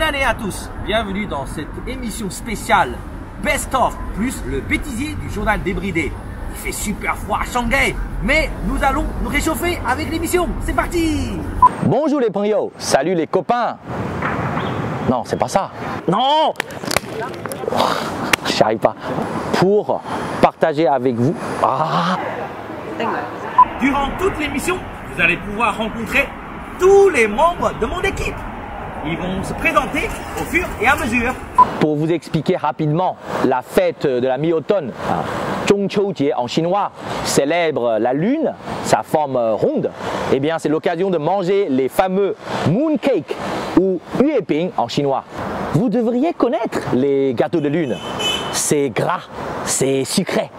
année à tous. Bienvenue dans cette émission spéciale Best of plus le bêtisier du journal débridé. Il fait super froid à Shanghai, mais nous allons nous réchauffer avec l'émission. C'est parti! Bonjour les朋友, salut les copains. Non, c'est pas ça. Non, j'y arrive pas. Pour partager avec vous. Durant toute l'émission, vous allez pouvoir rencontrer tous les membres de mon équipe. Ils vont se présenter au fur et à mesure. Pour vous expliquer rapidement, la fête de la mi-automne, Zhongqiujie en chinois, célèbre la lune, sa forme ronde. Eh bien, c'est l'occasion de manger les fameux mooncakes ou yueping en chinois. Vous devriez connaître les gâteaux de lune. C'est gras, c'est sucré.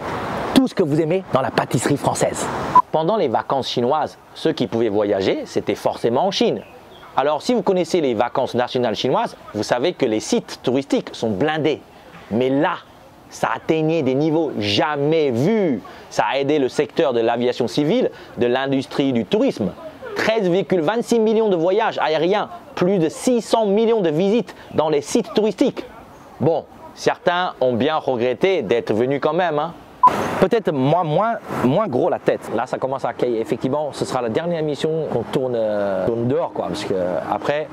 Tout ce que vous aimez dans la pâtisserie française. Pendant les vacances chinoises, ceux qui pouvaient voyager, c'était forcément en Chine. Alors si vous connaissez les vacances nationales chinoises, vous savez que les sites touristiques sont blindés. Mais là, ça atteignait des niveaux jamais vus. Ça a aidé le secteur de l'aviation civile, de l'industrie du tourisme. 13,26 millions de voyages aériens, plus de 600 millions de visites dans les sites touristiques. Bon, certains ont bien regretté d'être venus quand même, hein. Peut-être moins gros la tête. Là, ça commence à cailler. Effectivement, ce sera la dernière émission qu'on tourne dehors, quoi, parce que après,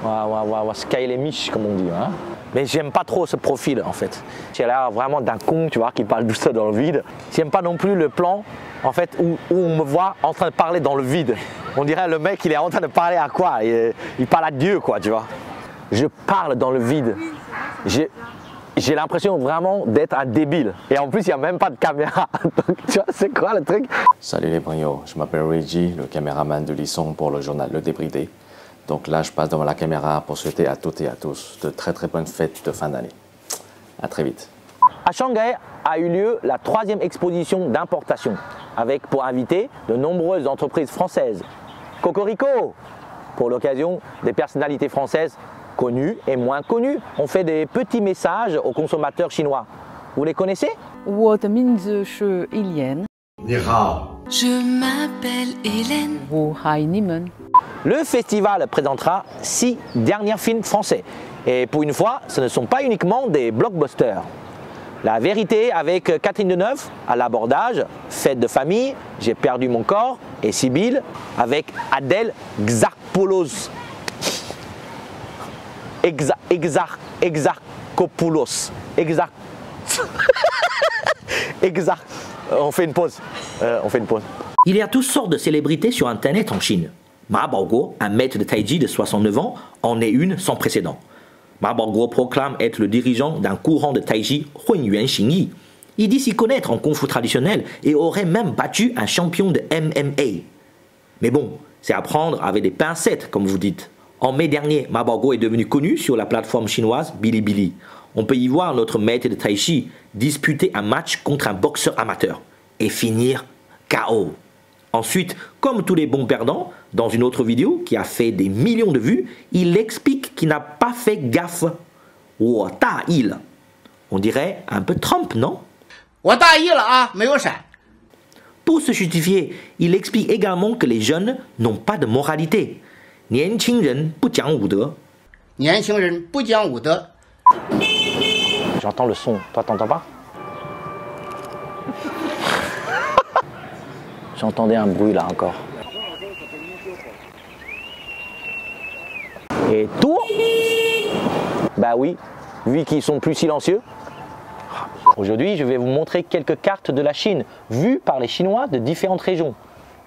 on va se cailler les miches, comme on dit. Hein. Mais j'aime pas trop ce profil, en fait. J'ai l'air vraiment d'un con, tu vois, qui parle tout seul dans le vide. J'aime pas non plus le plan, en fait, où on me voit en train de parler dans le vide. On dirait le mec, il est en train de parler à quoi? Il parle à Dieu, quoi, tu vois. Je parle dans le vide. J'ai l'impression vraiment d'être un débile. Et en plus, il n'y a même pas de caméra. Donc, tu vois, c'est quoi le truc? Salut les朋友, je m'appelle Reggie, le caméraman de Lisson pour le journal Le Débridé. Donc là, je passe devant la caméra pour souhaiter à toutes et à tous de très très bonnes fêtes de fin d'année. À très vite. À Shanghai a eu lieu la 3e exposition d'importation, avec pour invité de nombreuses entreprises françaises. Cocorico! Pour l'occasion, des personnalités françaises connus et moins connus ont fait des petits messages aux consommateurs chinois. Vous les connaissez? Je m'appelle Hélène. Le festival présentera 6 derniers films français. Et pour une fois, ce ne sont pas uniquement des blockbusters. La vérité avec Catherine Deneuve à l'abordage, Fête de famille, J'ai perdu mon corps et Sibylle avec Adèle Exarchopoulos. Exarchopoulos. On fait une pause. Il y a toutes sortes de célébrités sur Internet en Chine. Ma Baoguo, un maître de taiji de 69 ans, en est une sans précédent. Ma Baoguo proclame être le dirigeant d'un courant de taiji Hunyuan Xingyi. Il dit s'y connaître en kung-fu traditionnel et aurait même battu un champion de MMA. Mais bon, c'est à prendre avec des pincettes, comme vous dites. En mai dernier, Ma Baoguo est devenu connu sur la plateforme chinoise Bilibili. On peut y voir notre maître de tai chi disputer un match contre un boxeur amateur et finir KO. Ensuite, comme tous les bons perdants, dans une autre vidéo qui a fait des millions de vues, il explique qu'il n'a pas fait gaffe. On dirait un peu Trump, non? Pour se justifier, il explique également que les jeunes n'ont pas de moralité. 年轻人不讲武德. J'entends le son, toi t'entends pas? J'entendais un bruit là encore. Et tout? Bah oui, vu qu'ils sont plus silencieux. Aujourd'hui, je vais vous montrer quelques cartes de la Chine, vues par les Chinois de différentes régions.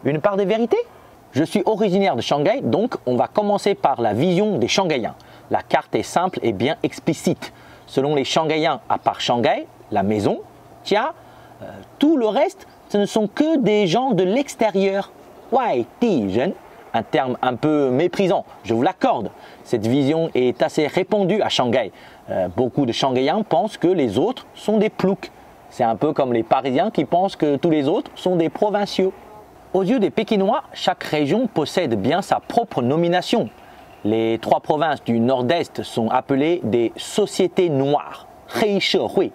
Une part des vérités? Je suis originaire de Shanghai, donc on va commencer par la vision des Shanghaïens. La carte est simple et bien explicite. Selon les Shanghaïens, à part Shanghai, la maison, tout le reste, ce ne sont que des gens de l'extérieur. Wai Di Ren, un terme un peu méprisant, je vous l'accorde. Cette vision est assez répandue à Shanghai. Beaucoup de Shanghaïens pensent que les autres sont des ploucs. C'est un peu comme les Parisiens qui pensent que tous les autres sont des provinciaux. Aux yeux des Pékinois, chaque région possède bien sa propre nomination. Les 3 provinces du nord-est sont appelées des sociétés noires, Hei Shehui,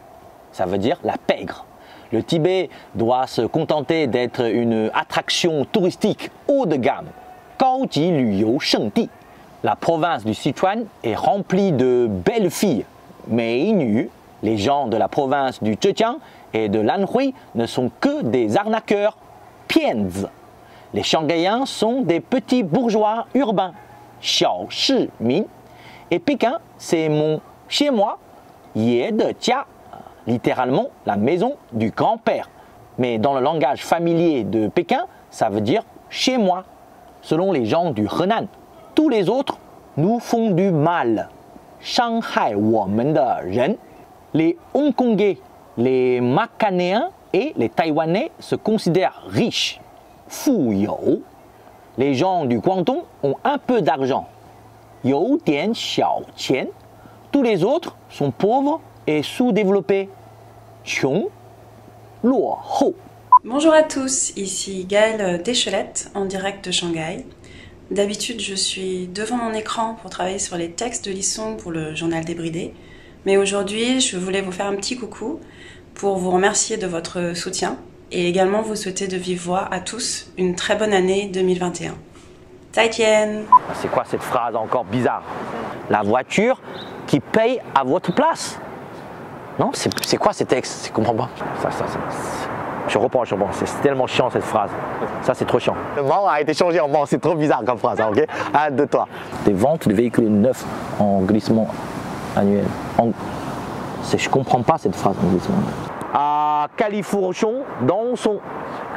ça veut dire la pègre. Le Tibet doit se contenter d'être une attraction touristique haut de gamme, 高级旅游胜地. La province du Sichuan est remplie de belles filles, Mei-nu. Les gens de la province du Zhejiang et de l'Anhui ne sont que des arnaqueurs, pienzi. Les Shanghaïens sont des petits bourgeois urbains, xiao shi min. Et Pékin, c'est mon chez moi, ye de jia, littéralement la maison du grand-père. Mais dans le langage familier de Pékin, ça veut dire chez moi, selon les gens du Henan. Tous les autres nous font du mal. Shanghai women de ren. Les Hongkongais, les Macanéens et les Taïwanais se considèrent riches. Fuyou. Les gens du Guangdong ont un peu d'argent. You dian xiao qian. Tous les autres sont pauvres et sous-développés. Qiong, luo hou. Bonjour à tous, ici Gaëlle Deschelette en direct de Shanghai. D'habitude, je suis devant mon écran pour travailler sur les textes de Li Song pour le journal débridé. Mais aujourd'hui, je voulais vous faire un petit coucou pour vous remercier de votre soutien et également vous souhaiter de vive voix à tous une très bonne année 2021. Zaijian. C'est quoi cette phrase encore bizarre? La voiture qui paye à votre place. Non, c'est quoi ces textes? Je comprends pas. Je reprends. C'est tellement chiant cette phrase. Ça, c'est trop chiant. Le mort a été changé en mort. C'est trop bizarre comme phrase, ok? Un de toi. Des ventes de véhicules neufs en glissement annuel. Je comprends pas cette phrase en glissement. À califourchon dans son.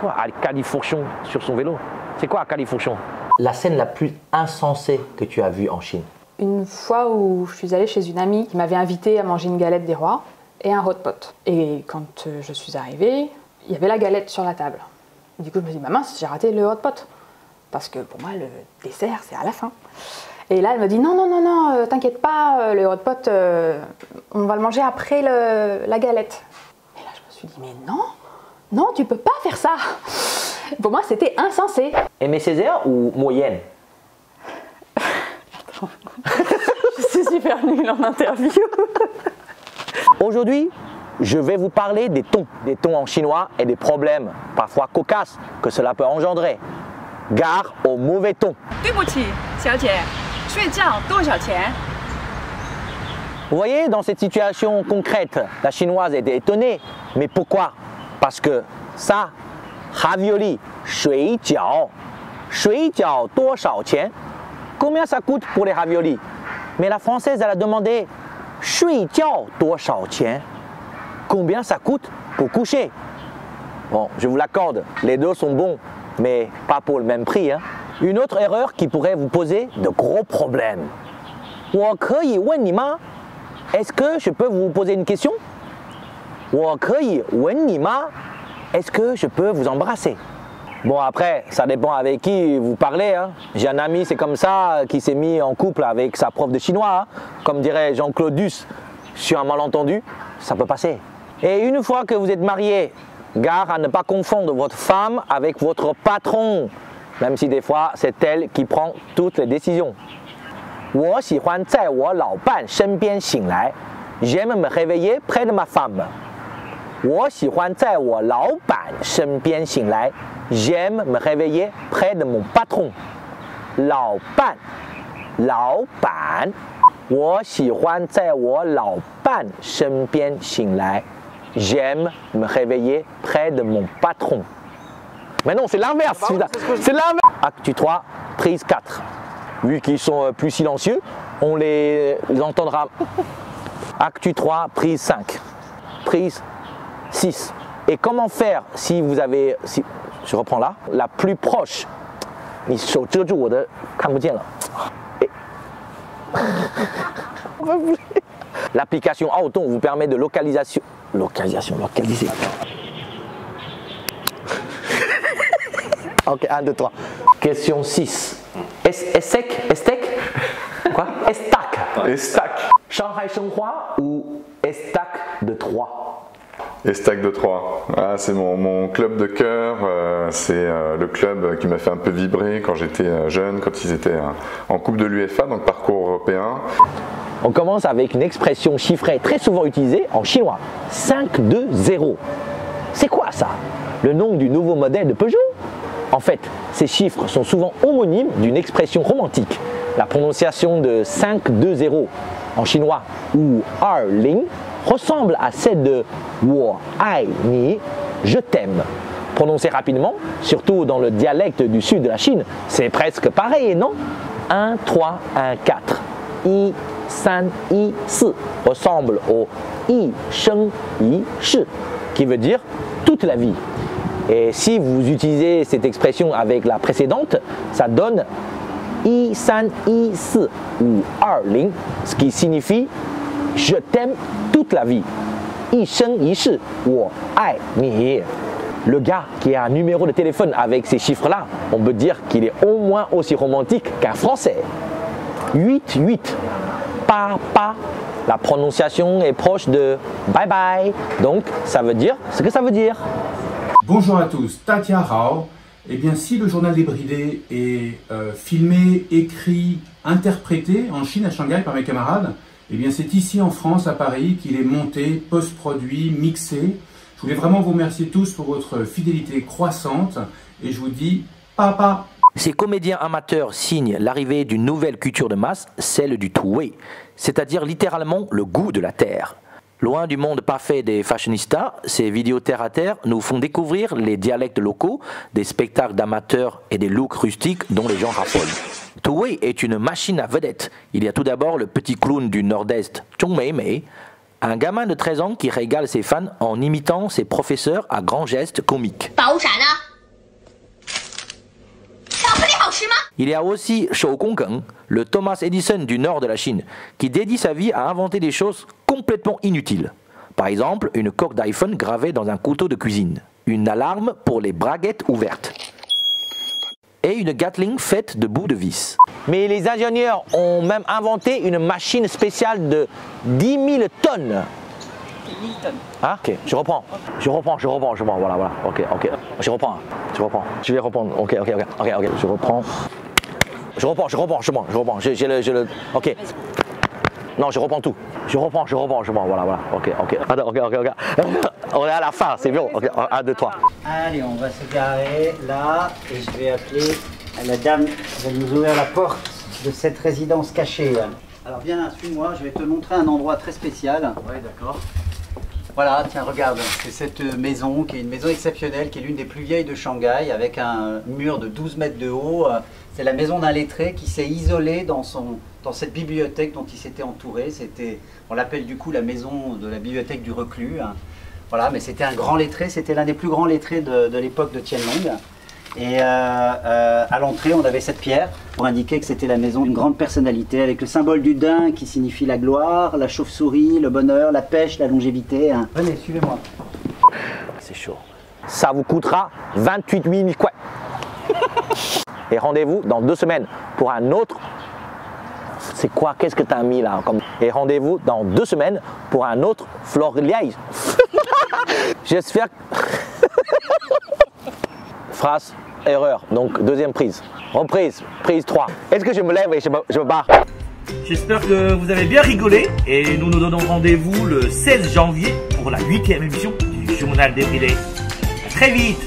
Quoi? À califourchon sur son vélo. C'est quoi à califourchon? La scène la plus insensée que tu as vue en Chine? Une fois où je suis allée chez une amie qui m'avait invitée à manger une galette des rois et un hot pot. Et quand je suis arrivée, il y avait la galette sur la table. Du coup, je me suis dit, mince, j'ai raté le hot pot. Parce que pour moi, le dessert, c'est à la fin. Et là, elle me dit, non, t'inquiète pas, le hot pot, on va le manger après la galette. Et là, je me suis dit, mais non, tu peux pas faire ça. Pour moi, c'était insensé. Aimé Césaire ou moyenne? Je suis super nulle en interview. Aujourd'hui, je vais vous parler des tons en chinois et des problèmes, parfois cocasses, que cela peut engendrer. Gare au mauvais ton. Vous voyez, dans cette situation concrète, la chinoise était étonnée. Mais pourquoi? Parce que ça, ravioli, shui jiao. Shui jiao, 多少钱? Combien ça coûte pour les raviolis? Mais la française, elle a demandé shui jiao, 多少钱? Combien ça coûte pour coucher? Bon, je vous l'accorde, les deux sont bons, mais pas pour le même prix. Hein. Une autre erreur qui pourrait vous poser de gros problèmes. 我可以问你吗? Est-ce que je peux vous poser une question? 我可以吻你吗? Est-ce que je peux vous embrasser? Bon, après, ça dépend avec qui vous parlez. Hein. J'ai un ami, c'est comme ça, qui s'est mis en couple avec sa prof de chinois. Hein. Comme dirait Jean-Claude Duss, sur un malentendu, ça peut passer. Et une fois que vous êtes marié, gare à ne pas confondre votre femme avec votre patron, même si des fois, c'est elle qui prend toutes les décisions. 我喜欢在我老伴身边醒来. J'aime me réveiller près de ma femme. 我喜欢在我老板身边醒来. J'aime me réveiller près de mon patron. 老板, 老板. 我喜欢在我老伴身边醒来. J'aime me réveiller près de mon patron. Mais non, c'est l'inverse. C'est l'inverse. Actu 3, prise 4. Vu qu'ils sont plus silencieux, on les entendra. Actu 3, prise 5. Prise 6. Et comment faire si vous avez, je reprends là, la plus proche. 你手遮住我的，看不见了。 L'application Auton vous permet de localiser. Ok, 1, 2, 3. Question 6. Estek? Quoi? Estac. Shanghai Shenhua ou Estac de 3? Estac de 3. Ah, c'est mon club de cœur. C'est le club qui m'a fait un peu vibrer quand j'étais jeune, quand ils étaient en Coupe de l'UEFA, donc parcours européen. On commence avec une expression chiffrée très souvent utilisée en chinois. 5-2-0. C'est quoi ça? Le nom du nouveau modèle de Peugeot? En fait, ces chiffres sont souvent homonymes d'une expression romantique. La prononciation de 5-2-0 en chinois ou 2-0 ressemble à celle de 我爱你, je t'aime. Prononcé rapidement, surtout dans le dialecte du sud de la Chine, c'est presque pareil, non? 1, 3, 1, 4. 1, 3, 1, 4 ressemble au 一生一世, qui veut dire toute la vie. Et si vous utilisez cette expression avec la précédente, ça donne 1, 3, 1, 4 ou 2-0, ce qui signifie je t'aime toute la vie. 一生一世我爱你. Le gars qui a un numéro de téléphone avec ces chiffres-là, on peut dire qu'il est au moins aussi romantique qu'un Français. 8-8, pa. La prononciation est proche de bye bye, donc ça veut dire ce que ça veut dire. Bonjour à tous, Tatia Rao. Eh bien, si le journal débridé est filmé, écrit, interprété en Chine, à Shanghai, par mes camarades, eh bien, c'est ici en France, à Paris, qu'il est monté, post-produit, mixé. Je voulais vraiment vous remercier tous pour votre fidélité croissante et je vous dis papa. Ces comédiens amateurs signent l'arrivée d'une nouvelle culture de masse, celle du Tuwei, c'est-à-dire littéralement le goût de la terre. Loin du monde parfait des fashionistas, ces vidéos terre-à-terre nous font découvrir les dialectes locaux, des spectacles d'amateurs et des looks rustiques dont les gens raffolent. Tuwei est une machine à vedettes. Il y a tout d'abord le petit clown du nord-est, Zhong Meimei, un gamin de 13 ans qui régale ses fans en imitant ses professeurs à grands gestes comiques. Il y a aussi Shou Gonggen, le Thomas Edison du nord de la Chine, qui dédie sa vie à inventer des choses complètement inutiles. Par exemple, une coque d'iPhone gravée dans un couteau de cuisine, une alarme pour les braguettes ouvertes, et une Gatling faite de bouts de vis. Mais les ingénieurs ont même inventé une machine spéciale de 10 000 tonnes. 10 000 tonnes. Ah, ok, je reprends, voilà, ok, je reprends, je vais reprendre, ok, je reprends, j'ai le, ok. Non, je reprends tout. Je reprends, voilà, ok. Attends, ok. On est à la fin, c'est bon. Ok, 1, 2, 3. Allez, on va se garer là et je vais appeler la dame qui va nous ouvrir la porte de cette résidence cachée. Alors viens, suis-moi, je vais te montrer un endroit très spécial. Ouais, d'accord. Voilà, tiens, regarde, c'est cette maison qui est une maison exceptionnelle, qui est l'une des plus vieilles de Shanghai, avec un mur de 12 mètres de haut. C'est la maison d'un lettré qui s'est isolé dans cette bibliothèque dont il s'était entouré. On l'appelle du coup la maison de la bibliothèque du reclus. Voilà, mais c'était un grand lettré, c'était l'un des plus grands lettrés de l'époque de Tianlong. Et à l'entrée, on avait cette pierre pour indiquer que c'était la maison d'une grande personnalité, avec le symbole du daim qui signifie la gloire, la chauve-souris, le bonheur, la pêche, la longévité. Venez, suivez-moi. C'est chaud. Ça vous coûtera 28 000 quoi. Et rendez-vous dans 2 semaines pour un autre. C'est quoi? Qu'est-ce que tu as mis là? Et rendez-vous dans 2 semaines pour un autre Floriage. J'espère. Phrase, erreur. Donc deuxième prise. Reprise, prise 3. Est-ce que je me lève et je me barre? J'espère que vous avez bien rigolé et nous nous donnons rendez-vous le 16 janvier pour la 8e émission du Journal Débridé. À très vite.